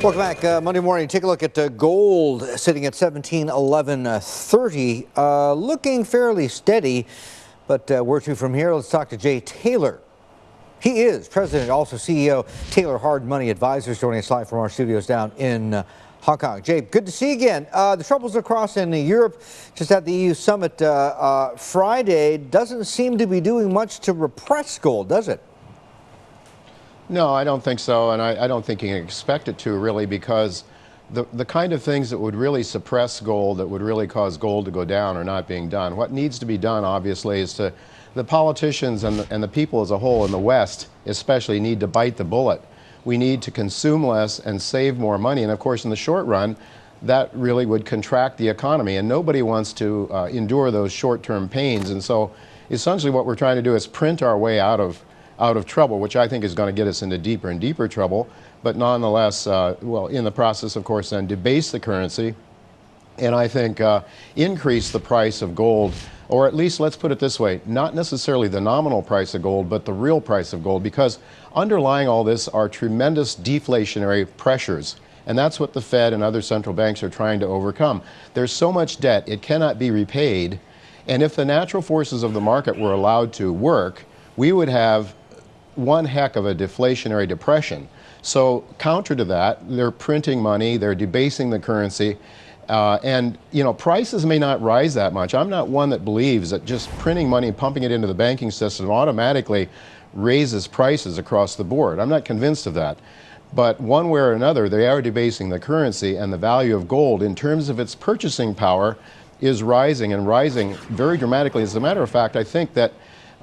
Welcome back. Monday morning, take a look at gold sitting at 1711.30, looking fairly steady. But where to from here? Let's talk to Jay Taylor. He is president, also CEO, Taylor Hard Money Advisors, joining us live from our studios down in Hong Kong. Jay, good to see you again. The troubles across in Europe, just at the EU summit Friday, doesn't seem to be doing much to repress gold, does it? No, I don't think so, and I don't think you can expect it to, really, because the kind of things that would really suppress gold, that would really cause gold to go down, are not being done. What needs to be done, obviously, is the politicians and the people as a whole in the West especially need to bite the bullet. We need to consume less and save more money, and of course in the short run that really would contract the economy, and nobody wants to endure those short-term pains. And so essentially what we're trying to do is print our way out of trouble, which I think is going to get us into deeper and deeper trouble, but nonetheless, well, in the process, of course, then debase the currency, and I think increase the price of gold, or at least, let's put it this way, not necessarily the nominal price of gold, but the real price of gold, because underlying all this are tremendous deflationary pressures, and that's what the Fed and other central banks are trying to overcome. There's so much debt, it cannot be repaid, and if the natural forces of the market were allowed to work, we would have one heck of a deflationary depression. So counter to that, they're printing money, they're debasing the currency, and you know, prices may not rise that much. I'm not one that believes that just printing money and pumping it into the banking system automatically raises prices across the board. I'm not convinced of that. But one way or another, they are debasing the currency, and the value of gold in terms of its purchasing power is rising, and rising very dramatically. As a matter of fact, I think that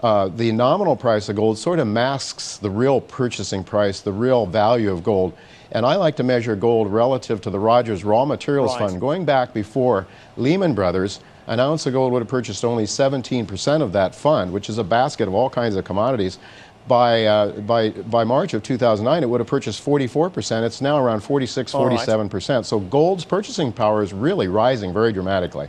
the nominal price of gold sort of masks the real purchasing price, the real value of gold. And I like to measure gold relative to the Rogers Raw Materials Fund. Going back before Lehman Brothers, an ounce of gold would have purchased only 17% of that fund, which is a basket of all kinds of commodities. By March of 2009, it would have purchased 44%. It's now around 46, 47%. So gold's purchasing power is really rising very dramatically.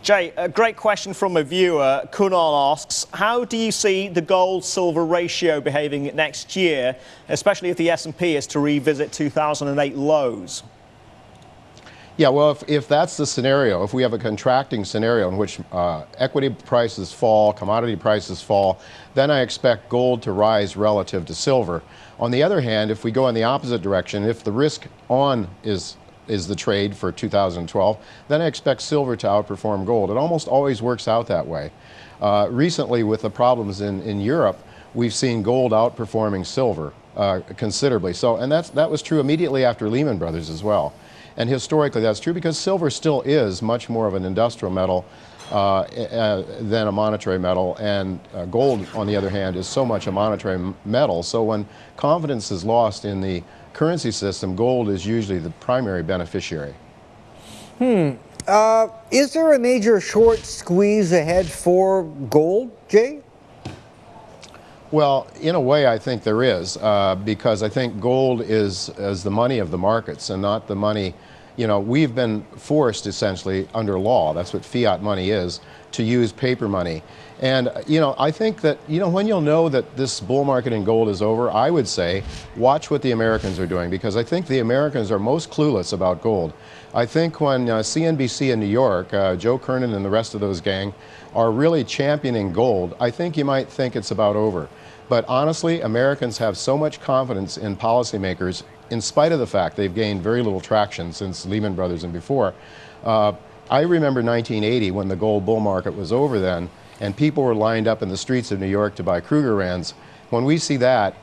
Jay, a great question from a viewer. Kunal asks, how do you see the gold-silver ratio behaving next year, especially if the S&P is to revisit 2008 lows? Yeah, well, if that's the scenario, if we have a contracting scenario in which equity prices fall, commodity prices fall, then I expect gold to rise relative to silver. On the other hand, if we go in the opposite direction, if the risk on is the trade for 2012, then I expect silver to outperform gold. It almost always works out that way. Recently, with the problems in Europe, we've seen gold outperforming silver considerably. So, and that was true immediately after Lehman Brothers as well. And historically, that's true because silver still is much more of an industrial metal than a monetary metal, and gold, on the other hand, is so much a monetary metal. So when confidence is lost in the currency system, gold is usually the primary beneficiary. Is there a major short squeeze ahead for gold, Jay? Well, in a way, I think there is, because I think gold is the money of the markets and not the money. You know, we've been forced essentially under law, that's what fiat money is, to use paper money. And, you know, I think that, you know, when you'll know that this bull market in gold is over, I would say, watch what the Americans are doing, because I think the Americans are most clueless about gold. I think when CNBC in New York, Joe Kernan and the rest of those gang, are really championing gold, I think you might think it's about over. But honestly, Americans have so much confidence in policymakers, in spite of the fact they've gained very little traction since Lehman Brothers and before. I remember 1980 when the gold bull market was over then, and people were lined up in the streets of New York to buy Krugerrands. When we see that,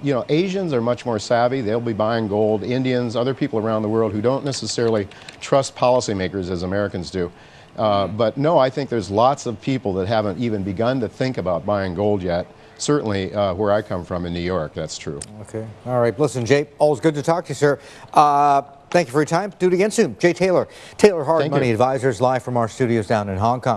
you know, Asians are much more savvy. They'll be buying gold. Indians, other people around the world who don't necessarily trust policymakers as Americans do. But no, I think there's lots of people that haven't even begun to think about buying gold yet. Certainly where I come from in New York, that's true. Okay. All right. Listen, Jay, always good to talk to you, sir. Thank you for your time. Do it again soon. Jay Taylor, Taylor Hard Money Advisors, live from our studios down in Hong Kong.